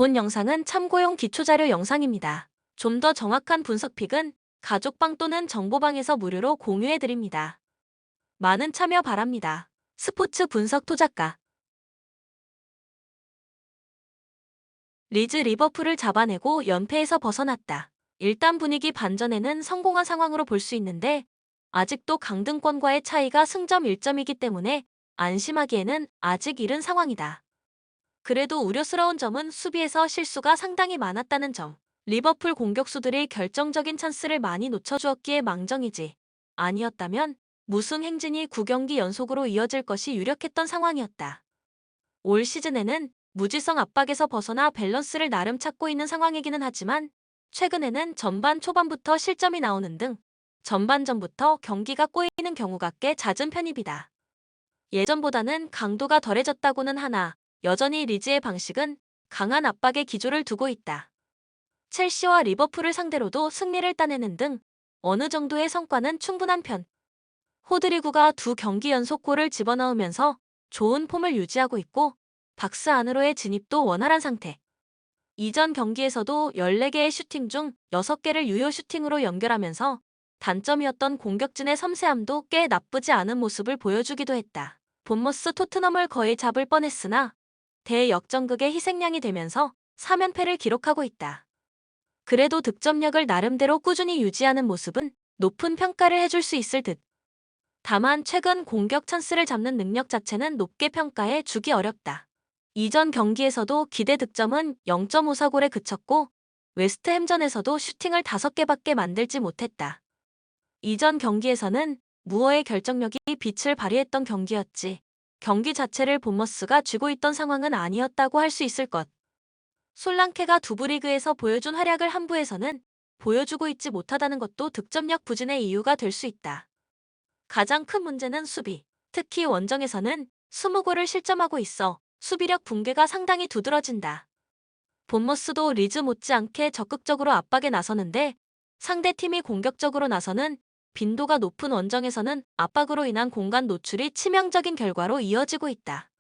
본 영상은 참고용 기초자료 영상입니다. 좀 더 정확한 분석픽은 가족방 또는 정보방에서 무료로 공유해드립니다. 많은 참여 바랍니다. 스포츠 분석 토작가 리즈 리버풀을 잡아내고 연패에서 벗어났다. 일단 분위기 반전에는 성공한 상황으로 볼 수 있는데 아직도 강등권과의 차이가 승점 1점이기 때문에 안심하기에는 아직 이른 상황이다. 그래도 우려스러운 점은 수비에서 실수가 상당히 많았다는 점. 리버풀 공격수들이 결정적인 찬스를 많이 놓쳐주었기에 망정이지. 아니었다면 무승 행진이 9경기 연속으로 이어질 것이 유력했던 상황이었다. 올 시즌에는 무지성 압박에서 벗어나 밸런스를 나름 찾고 있는 상황이기는 하지만 최근에는 전반 초반부터 실점이 나오는 등 전반전부터 경기가 꼬이는 경우가 꽤 잦은 편입니다. 예전보다는 강도가 덜해졌다고는 하나 여전히 리즈의 방식은 강한 압박에 기조를 두고 있다. 첼시와 리버풀을 상대로도 승리를 따내는 등 어느 정도의 성과는 충분한 편. 호드리구가 2경기 연속 골을 집어넣으면서 좋은 폼을 유지하고 있고 박스 안으로의 진입도 원활한 상태. 이전 경기에서도 14개의 슈팅 중 6개를 유효 슈팅으로 연결하면서 단점이었던 공격진의 섬세함도 꽤 나쁘지 않은 모습을 보여주기도 했다. 본머스 토트넘을 거의 잡을 뻔했으나 대역전극의 희생양이 되면서 3연패를 기록하고 있다. 그래도 득점력을 나름대로 꾸준히 유지하는 모습은 높은 평가를 해줄 수 있을 듯. 다만 최근 공격 찬스를 잡는 능력 자체는 높게 평가해 주기 어렵다. 이전 경기에서도 기대 득점은 0.54골에 그쳤고 웨스트햄전에서도 슈팅을 5개밖에 만들지 못했다. 이전 경기에서는 무어의 결정력이 빛을 발휘했던 경기였지. 경기 자체를 본머스가 쥐고 있던 상황은 아니었다고 할 수 있을 것. 솔랑케가 두부 리그에서 보여준 활약을 한부에서는 보여주고 있지 못하다는 것도 득점력 부진의 이유가 될 수 있다. 가장 큰 문제는 수비. 특히 원정에서는 20골을 실점하고 있어 수비력 붕괴가 상당히 두드러진다. 본머스도 리즈 못지않게 적극적으로 압박에 나서는데 상대팀이 공격적으로 나서는 빈도가 높은 원정에서는 압박으로 인한 공간 노출이 치명적인 결과로 이어지고 있다.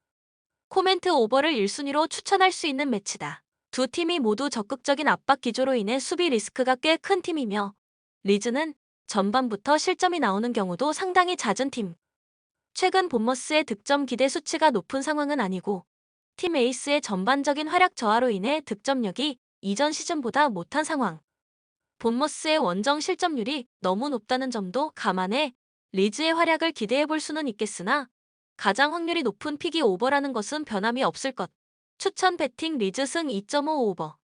코멘트 오버를 1순위로 추천할 수 있는 매치다. 두 팀이 모두 적극적인 압박 기조로 인해 수비 리스크가 꽤 큰 팀이며 리즈는 전반부터 실점이 나오는 경우도 상당히 잦은 팀. 최근 본머스의 득점 기대 수치가 높은 상황은 아니고 팀 에이스의 전반적인 활약 저하로 인해 득점력이 이전 시즌보다 못한 상황. 본머스의 원정 실점률이 너무 높다는 점도 감안해 리즈의 활약을 기대해 볼 수는 있겠으나 가장 확률이 높은 픽이 오버라는 것은 변함이 없을 것. 추천 배팅 리즈 승 2.5 오버.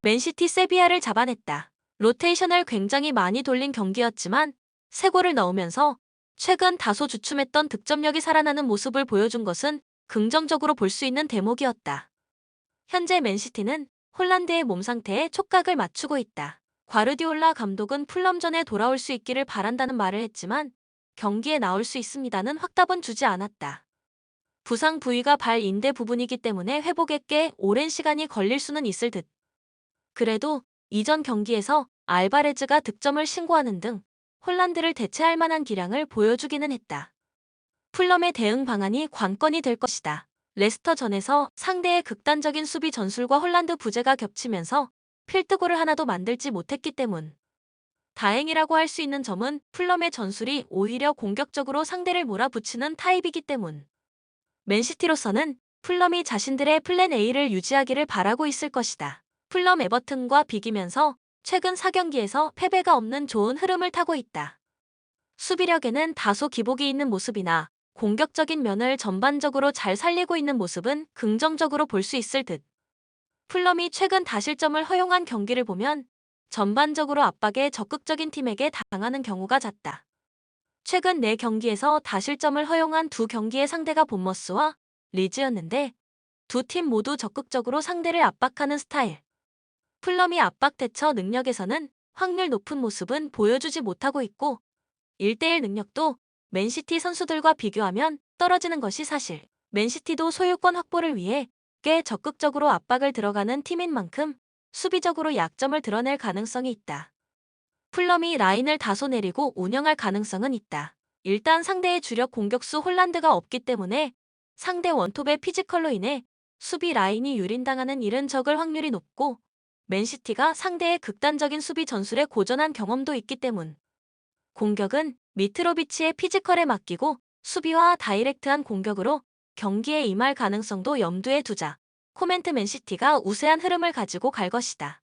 맨시티 세비야를 잡아냈다. 로테이션을 굉장히 많이 돌린 경기였지만 3골을 넣으면서 최근 다소 주춤했던 득점력이 살아나는 모습을 보여준 것은 긍정적으로 볼 수 있는 대목이었다. 현재 맨시티는 홀란드의 몸 상태에 촉각을 맞추고 있다. 과르디올라 감독은 풀럼전에 돌아올 수 있기를 바란다는 말을 했지만 경기에 나올 수 있습니다는 확답은 주지 않았다. 부상 부위가 발 인대 부분이기 때문에 회복에 꽤 오랜 시간이 걸릴 수는 있을 듯. 그래도 이전 경기에서 알바레즈가 득점을 신고하는 등 홀란드를 대체할 만한 기량을 보여주기는 했다. 풀럼의 대응 방안이 관건이 될 것이다. 레스터전에서 상대의 극단적인 수비 전술과 홀란드 부재가 겹치면서 필드골을 하나도 만들지 못했기 때문. 다행이라고 할 수 있는 점은 풀럼의 전술이 오히려 공격적으로 상대를 몰아붙이는 타입이기 때문. 맨시티로서는 풀럼이 자신들의 플랜 A를 유지하기를 바라고 있을 것이다. 풀럼 에버튼과 비기면서 최근 4경기에서 패배가 없는 좋은 흐름을 타고 있다. 수비력에는 다소 기복이 있는 모습이나 공격적인 면을 전반적으로 잘 살리고 있는 모습은 긍정적으로 볼 수 있을 듯. 풀럼이 최근 다실점을 허용한 경기를 보면 전반적으로 압박에 적극적인 팀에게 당하는 경우가 잦다. 최근 4경기에서 다실점을 허용한 2경기의 상대가 본머스와 리즈였는데 두 팀 모두 적극적으로 상대를 압박하는 스타일. 풀럼이 압박 대처 능력에서는 확률 높은 모습은 보여주지 못하고 있고 1대1 능력도 맨시티 선수들과 비교하면 떨어지는 것이 사실. 맨시티도 소유권 확보를 위해 꽤 적극적으로 압박을 들어가는 팀인 만큼 수비적으로 약점을 드러낼 가능성이 있다. 풀럼이 라인을 다소 내리고 운영할 가능성은 있다. 일단 상대의 주력 공격수 홀란드가 없기 때문에 상대 원톱의 피지컬로 인해 수비 라인이 유린당하는 일은 적을 확률이 높고 맨시티가 상대의 극단적인 수비 전술에 고전한 경험도 있기 때문. 공격은 미트로비치의 피지컬에 맡기고 수비와 다이렉트한 공격으로 경기에 임할 가능성도 염두에 두자. 코멘트 맨시티가 우세한 흐름을 가지고 갈 것이다.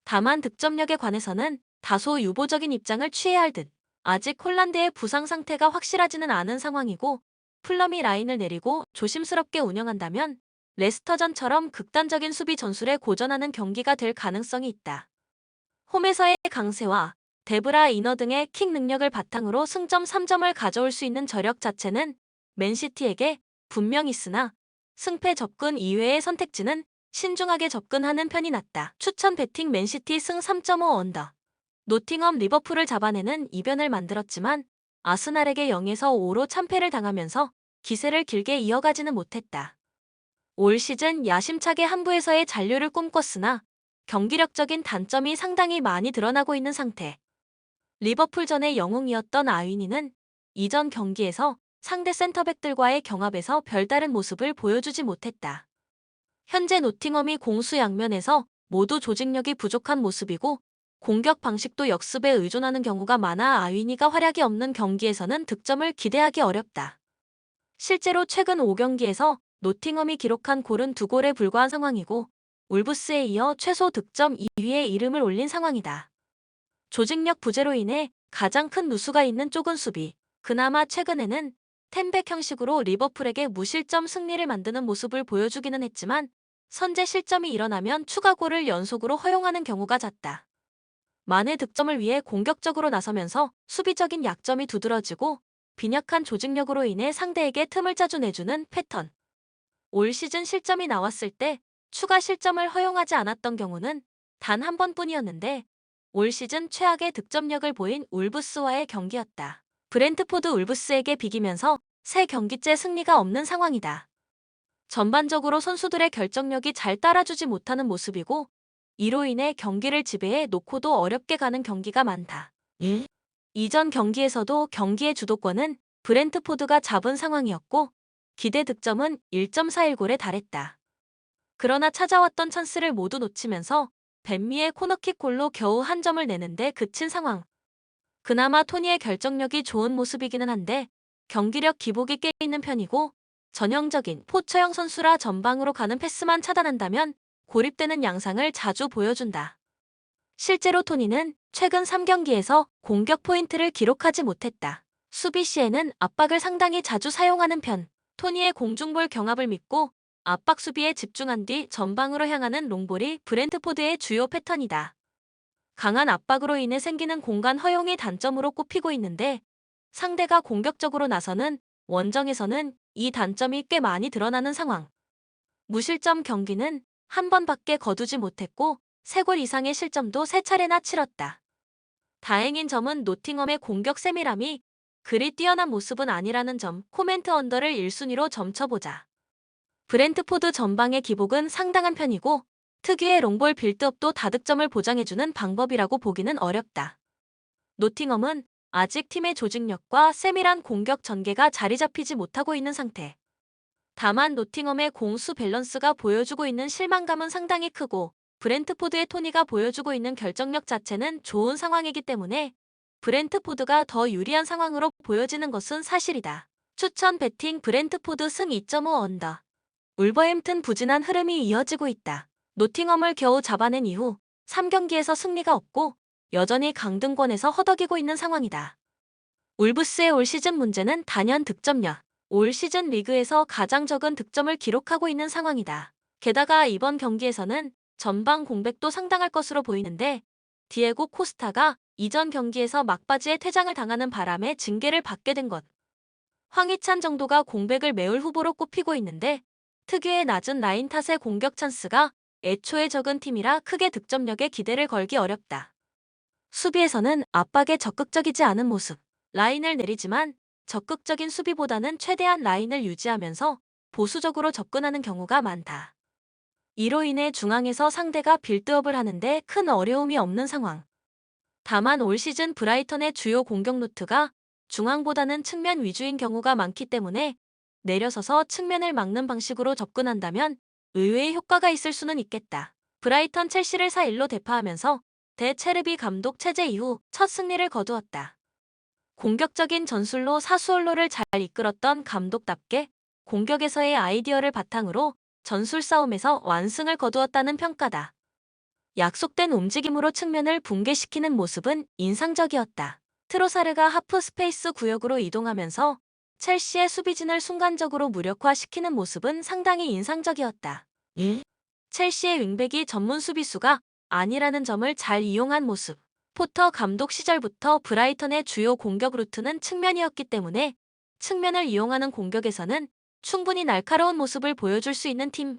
다만 득점력에 관해서는 다소 유보적인 입장을 취해야 할 듯. 아직 홀란드의 부상 상태가 확실하지는 않은 상황이고 풀럼이 라인을 내리고 조심스럽게 운영한다면 레스터전처럼 극단적인 수비 전술에 고전하는 경기가 될 가능성이 있다. 홈에서의 강세와 데브라 이너 등의 킥 능력을 바탕으로 승점 3점을 가져올 수 있는 저력 자체는 맨시티에게 분명 있으나 승패 접근 이외의 선택지는 신중하게 접근하는 편이 낫다. 추천 배팅 맨시티 승 3.5 언더. 노팅엄 리버풀을 잡아내는 이변을 만들었지만 아스날에게 0에서 5로 참패를 당하면서 기세를 길게 이어가지는 못했다. 올 시즌 야심차게 한부에서의 잔류를 꿈꿨으나 경기력적인 단점이 상당히 많이 드러나고 있는 상태. 리버풀전의 영웅이었던 아위니는 이전 경기에서 상대 센터백들과의 경합에서 별다른 모습을 보여주지 못했다. 현재 노팅엄이 공수 양면에서 모두 조직력이 부족한 모습이고 공격 방식도 역습에 의존하는 경우가 많아 아위니가 활약이 없는 경기에서는 득점을 기대하기 어렵다. 실제로 최근 5경기에서 노팅엄이 기록한 골은 2골에 불과한 상황이고 울브스에 이어 최소 득점 2위에 이름을 올린 상황이다. 조직력 부재로 인해 가장 큰 누수가 있는 쪽은 수비. 그나마 최근에는 텐백 형식으로 리버풀에게 무실점 승리를 만드는 모습을 보여주기는 했지만 선제 실점이 일어나면 추가골을 연속으로 허용하는 경우가 잦다. 만의 득점을 위해 공격적으로 나서면서 수비적인 약점이 두드러지고 빈약한 조직력으로 인해 상대에게 틈을 자주 내주는 패턴. 올 시즌 실점이 나왔을 때 추가 실점을 허용하지 않았던 경우는 단 한 번뿐이었는데 올 시즌 최악의 득점력을 보인 울브스와의 경기였다. 브렌트포드 울브스에게 비기면서 세 경기째 승리가 없는 상황이다. 전반적으로 선수들의 결정력이 잘 따라주지 못하는 모습이고 이로 인해 경기를 지배해 놓고도 어렵게 가는 경기가 많다. 이전 경기에서도 경기의 주도권은 브렌트포드가 잡은 상황이었고 기대 득점은 1.41골에 달했다. 그러나 찾아왔던 찬스를 모두 놓치면서 벤미의 코너킥 골로 겨우 한 점을 내는데 그친 상황. 그나마 토니의 결정력이 좋은 모습이기는 한데 경기력 기복이 꽤 있는 편이고 전형적인 포처형 선수라 전방으로 가는 패스만 차단한다면 고립되는 양상을 자주 보여준다. 실제로 토니는 최근 3경기에서 공격 포인트를 기록하지 못했다. 수비 시에는 압박을 상당히 자주 사용하는 편. 토니의 공중볼 경합을 믿고 압박 수비에 집중한 뒤 전방으로 향하는 롱볼이 브렌트포드의 주요 패턴이다. 강한 압박으로 인해 생기는 공간 허용이 단점으로 꼽히고 있는데 상대가 공격적으로 나서는 원정에서는 이 단점이 꽤 많이 드러나는 상황. 무실점 경기는 한 번밖에 거두지 못했고 3골 이상의 실점도 3차례나 치렀다. 다행인 점은 노팅엄의 공격 세밀함이 그리 뛰어난 모습은 아니라는 점. 코멘트 언더를 1순위로 점쳐보자. 브렌트포드 전방의 기복은 상당한 편이고 특유의 롱볼 빌드업도 다득점을 보장해주는 방법이라고 보기는 어렵다. 노팅엄은 아직 팀의 조직력과 세밀한 공격 전개가 자리 잡히지 못하고 있는 상태. 다만 노팅엄의 공수 밸런스가 보여주고 있는 실망감은 상당히 크고 브렌트포드의 토니가 보여주고 있는 결정력 자체는 좋은 상황이기 때문에 브렌트포드가 더 유리한 상황으로 보여지는 것은 사실이다. 추천 배팅 브렌트포드 승 2.5 언더. 울버햄튼 부진한 흐름이 이어지고 있다. 노팅엄을 겨우 잡아낸 이후 3경기에서 승리가 없고 여전히 강등권에서 허덕이고 있는 상황이다. 울브스의 올 시즌 문제는 단연 득점력. 올 시즌 리그에서 가장 적은 득점을 기록하고 있는 상황이다. 게다가 이번 경기에서는 전방 공백도 상당할 것으로 보이는데 디에고 코스타가 이전 경기에서 막바지에 퇴장을 당하는 바람에 징계를 받게 된 것. 황희찬 정도가 공백을 메울 후보로 꼽히고 있는데 특유의 낮은 라인 탓의 공격 찬스가 애초에 적은 팀이라 크게 득점력에 기대를 걸기 어렵다. 수비에서는 압박에 적극적이지 않은 모습. 라인을 내리지만 적극적인 수비보다는 최대한 라인을 유지하면서 보수적으로 접근하는 경우가 많다. 이로 인해 중앙에서 상대가 빌드업을 하는데 큰 어려움이 없는 상황. 다만 올 시즌 브라이턴의 주요 공격 루트가 중앙보다는 측면 위주인 경우가 많기 때문에 내려서서 측면을 막는 방식으로 접근한다면 의외의 효과가 있을 수는 있겠다. 브라이턴 첼시를 4-1로 대파하면서 데체르비 감독 체제 이후 첫 승리를 거두었다. 공격적인 전술로 사수올로를 잘 이끌었던 감독답게 공격에서의 아이디어를 바탕으로 전술 싸움에서 완승을 거두었다는 평가다. 약속된 움직임으로 측면을 붕괴시키는 모습은 인상적이었다. 트로사르가 하프 스페이스 구역으로 이동하면서 첼시의 수비진을 순간적으로 무력화시키는 모습은 상당히 인상적이었다. 첼시의 윙백이 전문 수비수가 아니라는 점을 잘 이용한 모습. 포터 감독 시절부터 브라이턴의 주요 공격 루트는 측면이었기 때문에 측면을 이용하는 공격에서는 충분히 날카로운 모습을 보여줄 수 있는 팀.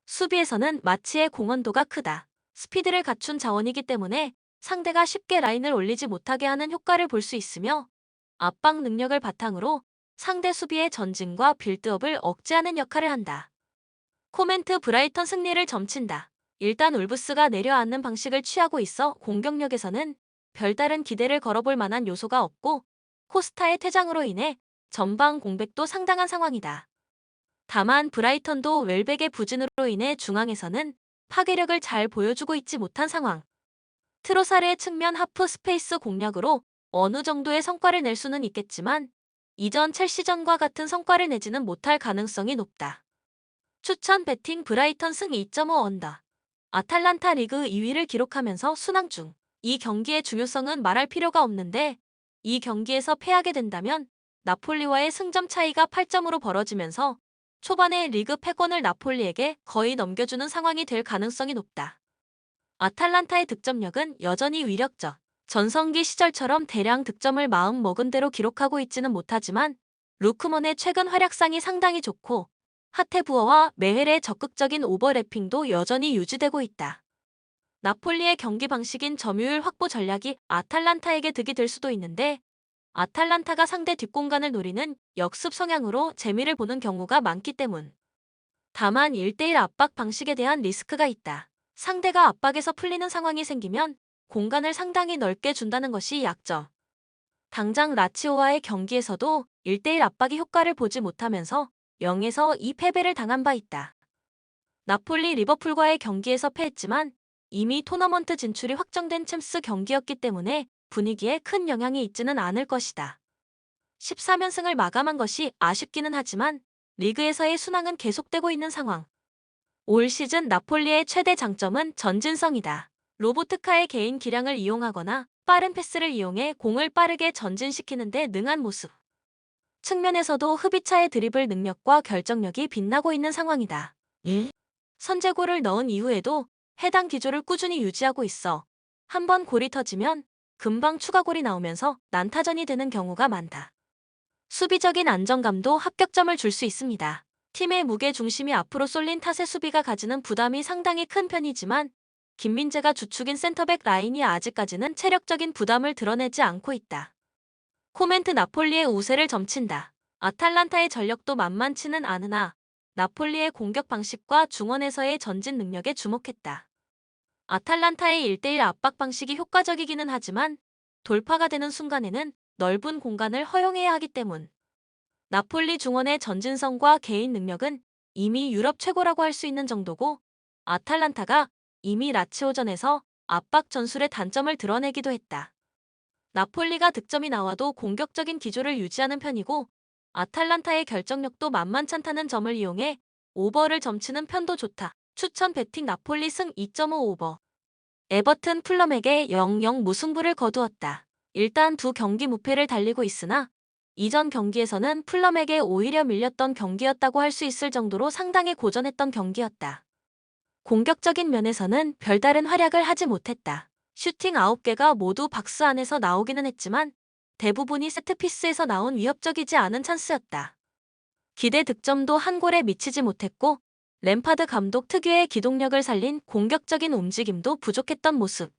수비에서는 마치의 공헌도가 크다. 스피드를 갖춘 자원이기 때문에 상대가 쉽게 라인을 올리지 못하게 하는 효과를 볼 수 있으며 압박 능력을 바탕으로 상대 수비의 전진과 빌드업을 억제하는 역할을 한다. 코멘트 브라이턴 승리를 점친다. 일단 울브스가 내려앉는 방식을 취하고 있어 공격력에서는 별다른 기대를 걸어볼 만한 요소가 없고 코스타의 퇴장으로 인해 전방 공백도 상당한 상황이다. 다만 브라이턴도 웰백의 부진으로 인해 중앙에서는 파괴력을 잘 보여주고 있지 못한 상황. 트로사르의 측면 하프 스페이스 공략으로 어느 정도의 성과를 낼 수는 있겠지만 이전 첼시전과 같은 성과를 내지는 못할 가능성이 높다. 추천 배팅 브라이턴 승 2.5 언더. 아탈란타 리그 2위를 기록하면서 순항 중. 이 경기의 중요성은 말할 필요가 없는데 이 경기에서 패하게 된다면 나폴리와의 승점 차이가 8점으로 벌어지면서 초반에 리그 패권을 나폴리에게 거의 넘겨주는 상황이 될 가능성이 높다. 아탈란타의 득점력은 여전히 위력적. 전성기 시절처럼 대량 득점을 마음 먹은 대로 기록하고 있지는 못하지만 루크먼의 최근 활약상이 상당히 좋고 하테부어와 메헬의 적극적인 오버래핑도 여전히 유지되고 있다. 나폴리의 경기 방식인 점유율 확보 전략이 아탈란타에게 득이 될 수도 있는데 아탈란타가 상대 뒷공간을 노리는 역습 성향으로 재미를 보는 경우가 많기 때문. 다만 1대1 압박 방식에 대한 리스크가 있다. 상대가 압박에서 풀리는 상황이 생기면 공간을 상당히 넓게 준다는 것이 약점. 당장 라치오와의 경기에서도 1대1 압박이 효과를 보지 못하면서 0에서 2 패배를 당한 바 있다. 나폴리 리버풀과의 경기에서 패했지만 이미 토너먼트 진출이 확정된 챔스 경기였기 때문에 분위기에 큰 영향이 있지는 않을 것이다. 14연승을 마감한 것이 아쉽기는 하지만 리그에서의 순항은 계속되고 있는 상황. 올 시즌 나폴리의 최대 장점은 전진성이다. 로보트카의 개인 기량을 이용하거나 빠른 패스를 이용해 공을 빠르게 전진시키는 데 능한 모습. 측면에서도 흡이차의 드리블 능력과 결정력이 빛나고 있는 상황이다. 선제골을 넣은 이후에도 해당 기조를 꾸준히 유지하고 있어 한번 골이 터지면 금방 추가골이 나오면서 난타전이 되는 경우가 많다. 수비적인 안정감도 합격점을 줄 수 있습니다. 팀의 무게 중심이 앞으로 쏠린 탓에 수비가 가지는 부담이 상당히 큰 편이지만 김민재가 주축인 센터백 라인이 아직까지는 체력적인 부담을 드러내지 않고 있다. 코멘트 나폴리의 우세를 점친다. 아탈란타의 전력도 만만치는 않으나 나폴리의 공격 방식과 중원에서의 전진 능력에 주목했다. 아탈란타의 1대1 압박 방식이 효과적이기는 하지만 돌파가 되는 순간에는 넓은 공간을 허용해야 하기 때문. 나폴리 중원의 전진성과 개인 능력은 이미 유럽 최고라고 할 수 있는 정도고 아탈란타가 이미 라치오전에서 압박 전술의 단점을 드러내기도 했다. 나폴리가 득점이 나와도 공격적인 기조를 유지하는 편이고 아탈란타의 결정력도 만만찮다는 점을 이용해 오버를 점치는 편도 좋다. 추천 배팅 나폴리 승 2.5 오버. 에버튼 풀럼에게 0-0 무승부를 거두었다. 일단 두 경기 무패를 달리고 있으나 이전 경기에서는 풀럼에게 오히려 밀렸던 경기였다고 할 수 있을 정도로 상당히 고전했던 경기였다. 공격적인 면에서는 별다른 활약을 하지 못했다. 슈팅 9개가 모두 박스 안에서 나오기는 했지만 대부분이 세트피스에서 나온 위협적이지 않은 찬스였다. 기대 득점도 한 골에 미치지 못했고 램파드 감독 특유의 기동력을 살린 공격적인 움직임도 부족했던 모습.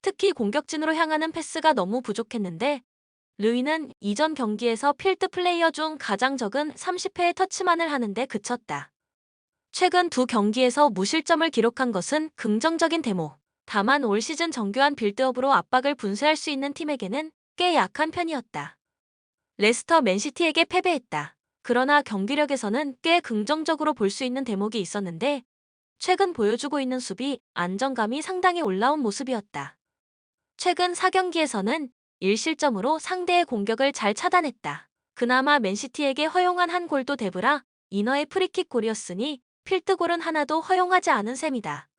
특히 공격진으로 향하는 패스가 너무 부족했는데 르위는 이전 경기에서 필드 플레이어 중 가장 적은 30회의 터치만을 하는데 그쳤다. 최근 두 경기에서 무실점을 기록한 것은 긍정적인 대목. 다만 올 시즌 정교한 빌드업으로 압박을 분쇄할 수 있는 팀에게는 꽤 약한 편이었다. 레스터 맨시티에게 패배했다. 그러나 경기력에서는 꽤 긍정적으로 볼 수 있는 대목이 있었는데 최근 보여주고 있는 수비 안정감이 상당히 올라온 모습이었다. 최근 4경기에서는 1실점으로 상대의 공격을 잘 차단했다. 그나마 맨시티에게 허용한 한 골도 데브라 이너의 프리킥 골이었으니 필드골은 하나도 허용하지 않은 셈이다.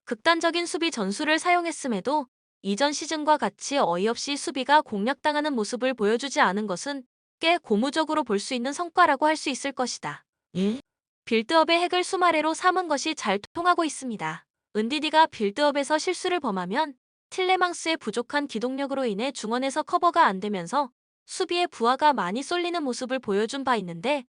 극단적인 수비 전술을 사용했음에도 이전 시즌과 같이 어이없이 수비가 공략당하는 모습을 보여주지 않은 것은 꽤 고무적으로 볼 수 있는 성과라고 할 수 있을 것이다. 빌드업의 핵을 수마레로 삼은 것이 잘 통하고 있습니다. 은디디가 빌드업에서 실수를 범하면 틸레망스의 부족한 기동력으로 인해 중원에서 커버가 안 되면서 수비에 부하가 많이 쏠리는 모습을 보여준 바 있는데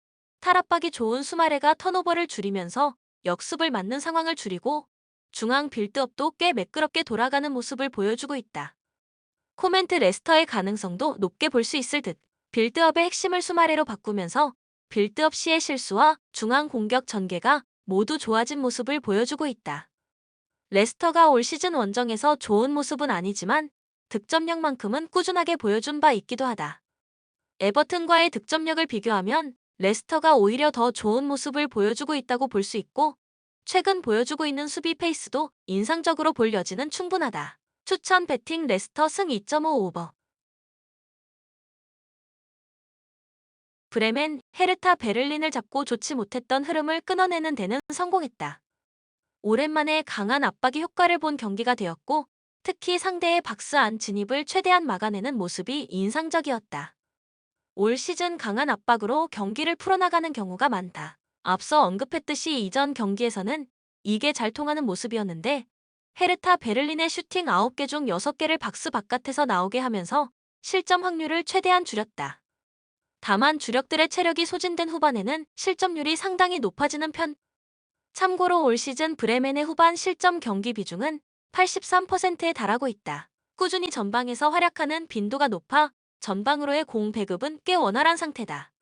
탈압박이 좋은 수마레가 턴오버를 줄이면서 역습을 맞는 상황을 줄이고 중앙 빌드업도 꽤 매끄럽게 돌아가는 모습을 보여주고 있다. 코멘트 레스터의 가능성도 높게 볼 수 있을 듯. 빌드업의 핵심을 수마레로 바꾸면서 빌드업 시의 실수와 중앙 공격 전개가 모두 좋아진 모습을 보여주고 있다. 레스터가 올 시즌 원정에서 좋은 모습은 아니지만 득점력만큼은 꾸준하게 보여준 바 있기도 하다. 에버튼과의 득점력을 비교하면 레스터가 오히려 더 좋은 모습을 보여주고 있다고 볼 수 있고 최근 보여주고 있는 수비 페이스도 인상적으로 볼 여지는 충분하다. 추천 배팅 레스터 승 2.5 오버. 브레멘, 헤르타 베를린을 잡고 좋지 못했던 흐름을 끊어내는 데는 성공했다. 오랜만에 강한 압박이 효과를 본 경기가 되었고 특히 상대의 박스 안 진입을 최대한 막아내는 모습이 인상적이었다. 올 시즌 강한 압박으로 경기를 풀어나가는 경우가 많다. 앞서 언급했듯이 이전 경기에서는 이게 잘 통하는 모습이었는데 헤르타 베를린의 슈팅 9개 중 6개를 박스 바깥에서 나오게 하면서 실점 확률을 최대한 줄였다. 다만 주력들의 체력이 소진된 후반에는 실점률이 상당히 높아지는 편. 참고로 올 시즌 브레멘의 후반 실점 경기 비중은 83%에 달하고 있다. 꾸준히 전방에서 활약하는 빈도가 높아 전방으로의 공 배급은 꽤 원활한 상태다.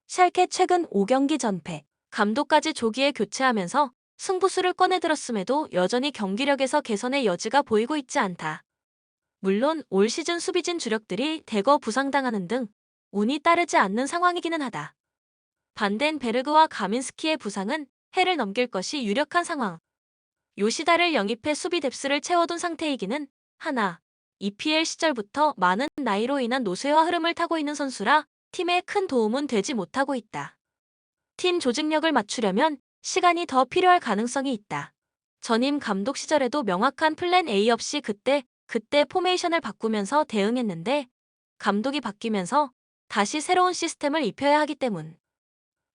샬케 최근 5경기 전패, 감독까지 조기에 교체하면서 승부수를 꺼내들었음에도 여전히 경기력에서 개선의 여지가 보이고 있지 않다. 물론 올 시즌 수비진 주력들이 대거 부상당하는 등 운이 따르지 않는 상황이기는 하다. 반덴베르그와 가민스키의 부상은 해를 넘길 것이 유력한 상황. 요시다를 영입해 수비 뎁스를 채워둔 상태이기는 하나, EPL 시절부터 많은 나이로 인한 노쇠화 흐름을 타고 있는 선수라 팀에 큰 도움은 되지 못하고 있다. 팀 조직력을 맞추려면 시간이 더 필요할 가능성이 있다. 전임 감독 시절에도 명확한 플랜 A 없이 그때 포메이션을 바꾸면서 대응했는데 감독이 바뀌면서 다시 새로운 시스템을 입혀야 하기 때문.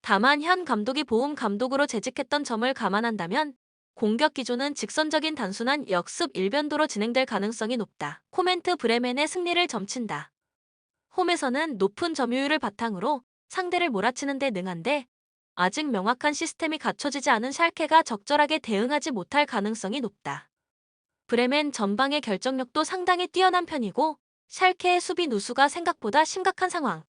다만 현 감독이 보험 감독으로 재직했던 점을 감안한다면 공격 기조는 직선적인 단순한 역습 일변도로 진행될 가능성이 높다. 코멘트 브레멘의 승리를 점친다. 홈에서는 높은 점유율을 바탕으로 상대를 몰아치는 데 능한데 아직 명확한 시스템이 갖춰지지 않은 샬케가 적절하게 대응하지 못할 가능성이 높다. 브레멘 전방의 결정력도 상당히 뛰어난 편이고 샬케의 수비 누수가 생각보다 심각한 상황.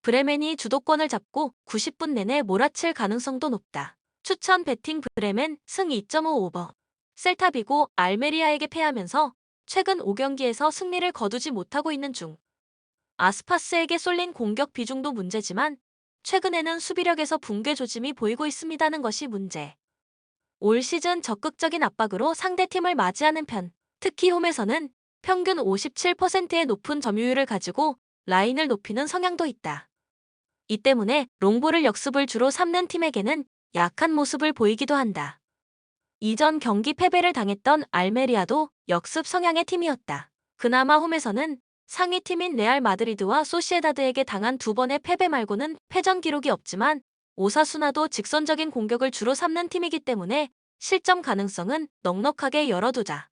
브레멘이 주도권을 잡고 90분 내내 몰아칠 가능성도 높다. 추천 배팅 브레멘 승 2.5 오버. 셀타비고 알메리아에게 패하면서 최근 5경기에서 승리를 거두지 못하고 있는 중. 아스파스에게 쏠린 공격 비중도 문제지만 최근에는 수비력에서 붕괴 조짐이 보이고 있습니다는 것이 문제. 올 시즌 적극적인 압박으로 상대팀을 맞이하는 편, 특히 홈에서는 평균 57%의 높은 점유율을 가지고 라인을 높이는 성향도 있다. 이 때문에 롱볼을 역습을 주로 삼는 팀에게는 약한 모습을 보이기도 한다. 이전 경기 패배를 당했던 알메리아도 역습 성향의 팀이었다. 그나마 홈에서는 상위 팀인 레알 마드리드와 소시에다드에게 당한 2번의 패배 말고는 패전 기록이 없지만 오사수나도 직선적인 공격을 주로 삼는 팀이기 때문에 실점 가능성은 넉넉하게 열어두자.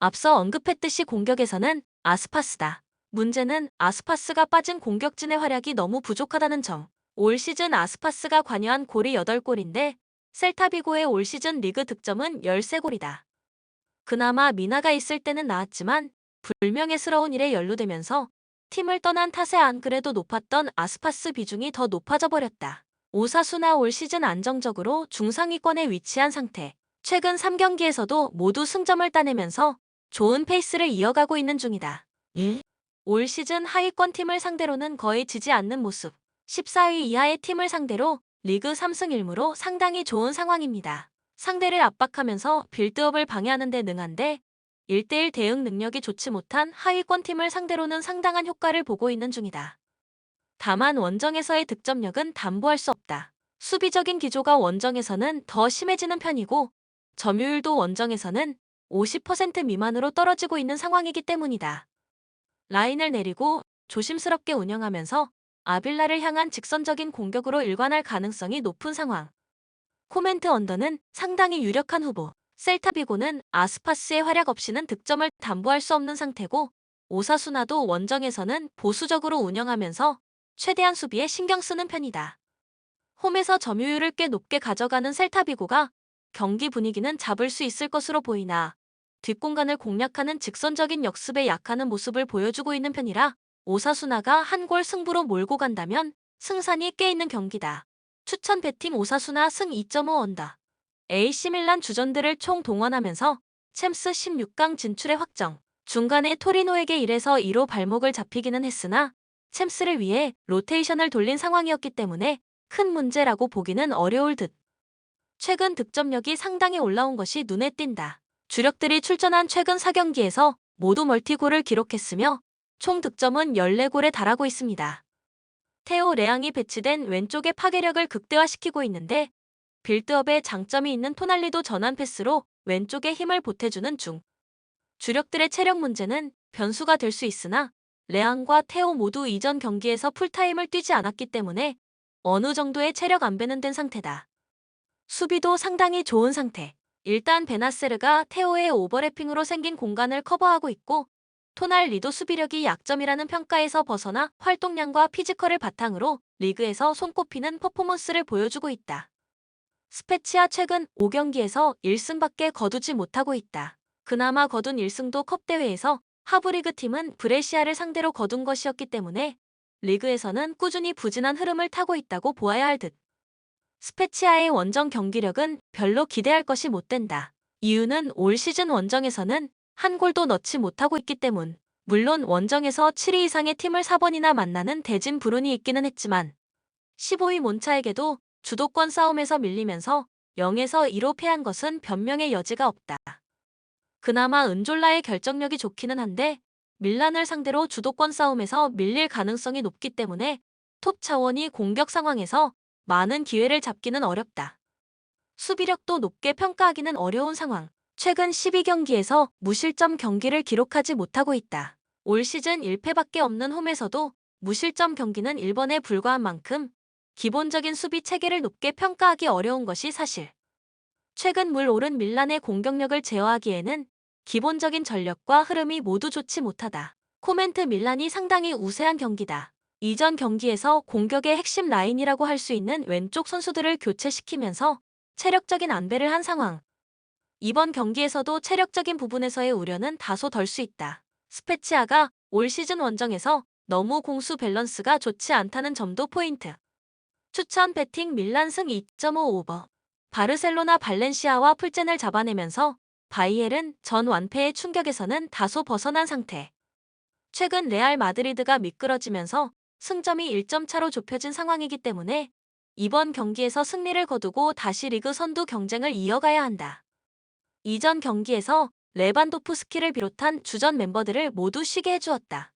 앞서 언급했듯이 공격에서는 아스파스다. 문제는 아스파스가 빠진 공격진의 활약이 너무 부족하다는 점. 올 시즌 아스파스가 관여한 골이 8골인데 셀타비고의 올 시즌 리그 득점은 13골이다. 그나마 미나가 있을 때는 나았지만 불명예스러운 일에 연루되면서 팀을 떠난 탓에 안 그래도 높았던 아스파스 비중이 더 높아져 버렸다. 오사수나 올 시즌 안정적으로 중상위권에 위치한 상태. 최근 3경기에서도 모두 승점을 따내면서 좋은 페이스를 이어가고 있는 중이다. 올 시즌 하위권 팀을 상대로는 거의 지지 않는 모습. 14위 이하의 팀을 상대로 리그 3승 1무로 상당히 좋은 상황입니다. 상대를 압박하면서 빌드업을 방해하는 데 능한데 1대1 대응 능력이 좋지 못한 하위권 팀을 상대로는 상당한 효과를 보고 있는 중이다. 다만 원정에서의 득점력은 담보할 수 없다. 수비적인 기조가 원정에서는 더 심해지는 편이고 점유율도 원정에서는 50% 미만으로 떨어지고 있는 상황이기 때문이다. 라인을 내리고 조심스럽게 운영하면서 아빌라를 향한 직선적인 공격으로 일관할 가능성이 높은 상황. 코멘트 언더는 상당히 유력한 후보. 셀타비고는 아스파스의 활약 없이는 득점을 담보할 수 없는 상태고 오사수나도 원정에서는 보수적으로 운영하면서 최대한 수비에 신경 쓰는 편이다. 홈에서 점유율을 꽤 높게 가져가는 셀타비고가 경기 분위기는 잡을 수 있을 것으로 보이나 뒷공간을 공략하는 직선적인 역습에 약하는 모습을 보여주고 있는 편이라 오사수나가 한 골 승부로 몰고 간다면 승산이 꽤 있는 경기다. 추천 배팅 오사수나 승 2.5 언더. AC 밀란 주전들을 총 동원하면서 챔스 16강 진출의 확정. 중간에 토리노에게 1에서 2로 발목을 잡히기는 했으나 챔스를 위해 로테이션을 돌린 상황이었기 때문에 큰 문제라고 보기는 어려울 듯. 최근 득점력이 상당히 올라온 것이 눈에 띈다. 주력들이 출전한 최근 4경기에서 모두 멀티골을 기록했으며 총 득점은 14골에 달하고 있습니다. 테오 레앙이 배치된 왼쪽의 파괴력을 극대화시키고 있는데 빌드업에 장점이 있는 토날리도 전환 패스로 왼쪽에 힘을 보태주는 중. 주력들의 체력 문제는 변수가 될 수 있으나 레앙과 테오 모두 이전 경기에서 풀타임을 뛰지 않았기 때문에 어느 정도의 체력 안배는 된 상태다. 수비도 상당히 좋은 상태. 일단 베나세르가 테오의 오버래핑으로 생긴 공간을 커버하고 있고 토날리도 수비력이 약점이라는 평가에서 벗어나 활동량과 피지컬을 바탕으로 리그에서 손꼽히는 퍼포먼스를 보여주고 있다. 스페치아 최근 5경기에서 1승밖에 거두지 못하고 있다. 그나마 거둔 1승도 컵대회에서 하브리그 팀은 브레시아를 상대로 거둔 것이었기 때문에 리그에서는 꾸준히 부진한 흐름을 타고 있다고 보아야 할 듯. 스페치아의 원정 경기력은 별로 기대할 것이 못 된다. 이유는 올 시즌 원정에서는 한 골도 넣지 못하고 있기 때문. 물론 원정에서 7위 이상의 팀을 4번이나 만나는 대진 불운이 있기는 했지만 15위 몬차에게도 주도권 싸움에서 밀리면서 0에서 2로 패한 것은 변명의 여지가 없다. 그나마 은졸라의 결정력이 좋기는 한데 밀란을 상대로 주도권 싸움에서 밀릴 가능성이 높기 때문에 톱 차원이 공격 상황에서 많은 기회를 잡기는 어렵다. 수비력도 높게 평가하기는 어려운 상황. 최근 12경기에서 무실점 경기를 기록하지 못하고 있다. 올 시즌 1패밖에 없는 홈에서도 무실점 경기는 1번에 불과한 만큼 기본적인 수비 체계를 높게 평가하기 어려운 것이 사실. 최근 물 오른 밀란의 공격력을 제어하기에는 기본적인 전력과 흐름이 모두 좋지 못하다. 코멘트 밀란이 상당히 우세한 경기다. 이전 경기에서 공격의 핵심 라인이라고 할 수 있는 왼쪽 선수들을 교체시키면서 체력적인 안배를 한 상황. 이번 경기에서도 체력적인 부분에서의 우려는 다소 덜 수 있다. 스페치아가 올 시즌 원정에서 너무 공수 밸런스가 좋지 않다는 점도 포인트. 추천 배팅 밀란 승 2.5 오버. 바르셀로나 발렌시아와 풀젠을 잡아내면서 바이엘은 전 완패의 충격에서는 다소 벗어난 상태. 최근 레알 마드리드가 미끄러지면서 승점이 1점 차로 좁혀진 상황이기 때문에 이번 경기에서 승리를 거두고 다시 리그 선두 경쟁을 이어가야 한다. 이전 경기에서 레반도프스키를 비롯한 주전 멤버들을 모두 쉬게 해주었다.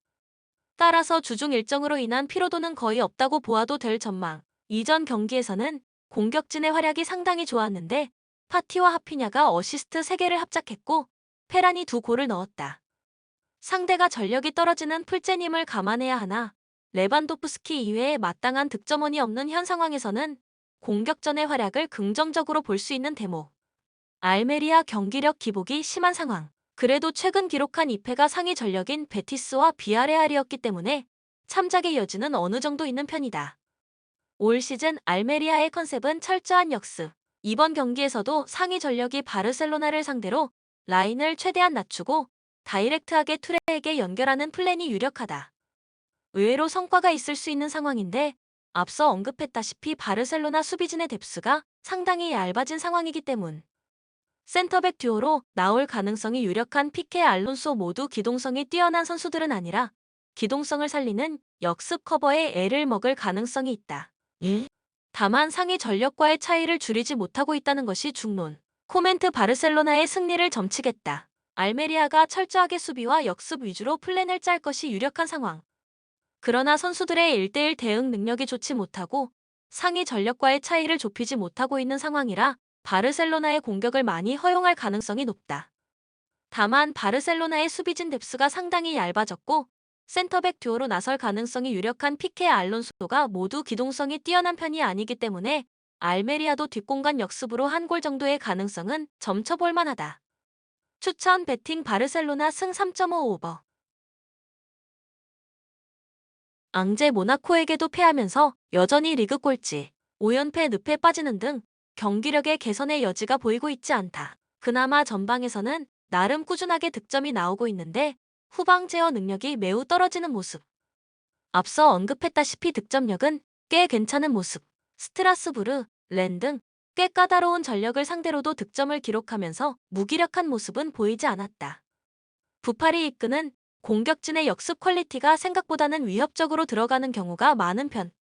따라서 주중 일정으로 인한 피로도는 거의 없다고 보아도 될 전망. 이전 경기에서는 공격진의 활약이 상당히 좋았는데 파티와 하피냐가 어시스트 3개를 합작했고 페란이 2골을 넣었다. 상대가 전력이 떨어지는 풀젠임을 감안해야 하나 레반도프스키 이외에 마땅한 득점원이 없는 현 상황에서는 공격전의 활약을 긍정적으로 볼 수 있는 대목. 알메리아 경기력 기복이 심한 상황. 그래도 최근 기록한 2패가 상위 전력인 베티스와 비아레알이었기 때문에 참작의 여지는 어느 정도 있는 편이다. 올 시즌 알메리아의 컨셉은 철저한 역습. 이번 경기에서도 상위 전력이 바르셀로나를 상대로 라인을 최대한 낮추고 다이렉트하게 투레에게 연결하는 플랜이 유력하다. 의외로 성과가 있을 수 있는 상황인데 앞서 언급했다시피 바르셀로나 수비진의 뎁스가 상당히 얇아진 상황이기 때문. 센터백 듀오로 나올 가능성이 유력한 피케 알론소 모두 기동성이 뛰어난 선수들은 아니라 기동성을 살리는 역습 커버에 애를 먹을 가능성이 있다. 다만 상위 전력과의 차이를 줄이지 못하고 있다는 것이 중론. 코멘트 바르셀로나의 승리를 점치겠다. 알메리아가 철저하게 수비와 역습 위주로 플랜을 짤 것이 유력한 상황. 그러나 선수들의 1대1 대응 능력이 좋지 못하고 상위 전력과의 차이를 좁히지 못하고 있는 상황이라 바르셀로나의 공격을 많이 허용할 가능성이 높다. 다만 바르셀로나의 수비진 뎁스가 상당히 얇아졌고 센터백 듀오로 나설 가능성이 유력한 피케 알론소가 모두 기동성이 뛰어난 편이 아니기 때문에 알메리아도 뒷공간 역습으로 한 골 정도의 가능성은 점쳐볼 만하다. 추천 베팅 바르셀로나 승 3.5 오버. 앙제 모나코에게도 패하면서 여전히 리그 꼴찌, 5연패 늪에 빠지는 등 경기력의 개선의 여지가 보이고 있지 않다. 그나마 전방에서는 나름 꾸준하게 득점이 나오고 있는데 후방 제어 능력이 매우 떨어지는 모습. 앞서 언급했다시피 득점력은 꽤 괜찮은 모습. 스트라스부르, 렌 등 꽤 까다로운 전력을 상대로도 득점을 기록하면서 무기력한 모습은 보이지 않았다. 부팔이 이끄는 공격진의 역습 퀄리티가 생각보다는 위협적으로 들어가는 경우가 많은 편.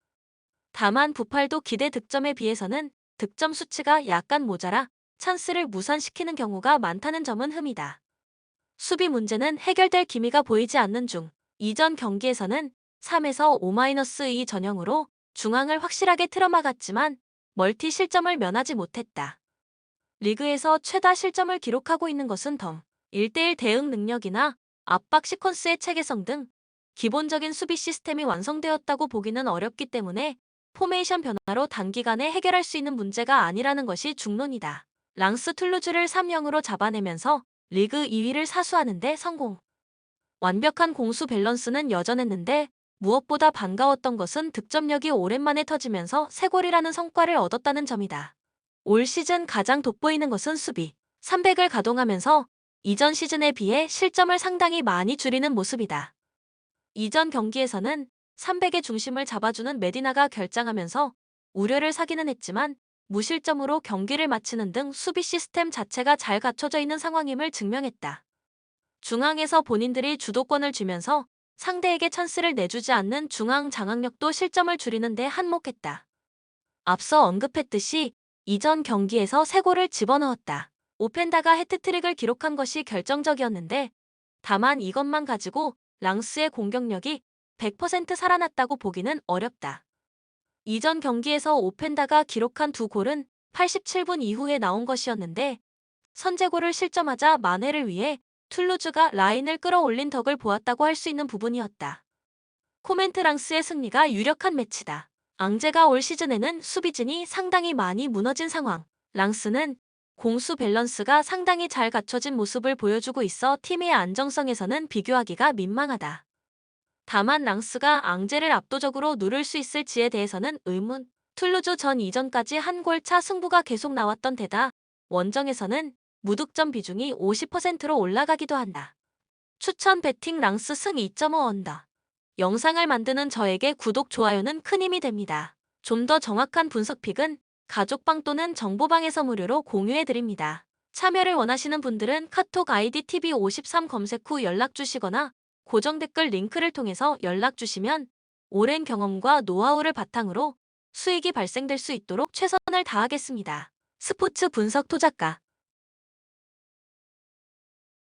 다만 부팔도 기대 득점에 비해서는 득점 수치가 약간 모자라 찬스를 무산시키는 경우가 많다는 점은 흠이다. 수비 문제는 해결될 기미가 보이지 않는 중 이전 경기에서는 3에서 5-2 전형으로 중앙을 확실하게 틀어막았지만 멀티 실점을 면하지 못했다. 리그에서 최다 실점을 기록하고 있는 것은 덤, 1대1 대응 능력이나 압박 시퀀스의 체계성 등 기본적인 수비 시스템이 완성되었다고 보기는 어렵기 때문에 포메이션 변화로 단기간에 해결할 수 있는 문제가 아니라는 것이 중론이다. 랑스 툴루즈를 3-0으로 잡아내면서 리그 2위를 사수하는 데 성공. 완벽한 공수 밸런스는 여전했는데 무엇보다 반가웠던 것은 득점력이 오랜만에 터지면서 3골이라는 성과를 얻었다는 점이다. 올 시즌 가장 돋보이는 것은 수비. 300을 가동하면서 이전 시즌에 비해 실점을 상당히 많이 줄이는 모습이다. 이전 경기에서는 300의 중심을 잡아주는 메디나가 결장하면서 우려를 사기는 했지만 무실점으로 경기를 마치는 등 수비 시스템 자체가 잘 갖춰져 있는 상황임을 증명했다. 중앙에서 본인들이 주도권을 쥐면서 상대에게 찬스를 내주지 않는 중앙 장악력도 실점을 줄이는 데 한몫했다. 앞서 언급했듯이 이전 경기에서 3골을 집어넣었다. 오펜다가 해트트릭을 기록한 것이 결정적이었는데 다만 이것만 가지고 랑스의 공격력이 100% 살아났다고 보기는 어렵다. 이전 경기에서 오펜다가 기록한 2골은 87분 이후에 나온 것이었는데 선제골을 실점하자 마네를 위해 툴루즈가 라인을 끌어올린 덕을 보았다고 할 수 있는 부분이었다. 코멘트 랑스의 승리가 유력한 매치다. 앙제가 올 시즌에는 수비진이 상당히 많이 무너진 상황. 랑스는 공수 밸런스가 상당히 잘 갖춰진 모습을 보여주고 있어 팀의 안정성에서는 비교하기가 민망하다. 다만 랑스가 앙제를 압도적으로 누를 수 있을지에 대해서는 의문. 툴루즈 전 이전까지 한 골 차 승부가 계속 나왔던 데다 원정에서는 무득점 비중이 50%로 올라가기도 한다. 추천 베팅 랑스 승 2.5 언더. 영상을 만드는 저에게 구독, 좋아요는 큰 힘이 됩니다. 좀 더 정확한 분석픽은 가족방 또는 정보방에서 무료로 공유해드립니다. 참여를 원하시는 분들은 카톡 아이디 TV53 검색 후 연락주시거나 고정 댓글 링크를 통해서 연락주시면 오랜 경험과 노하우를 바탕으로 수익이 발생될 수 있도록 최선을 다하겠습니다. 스포츠 분석 토작가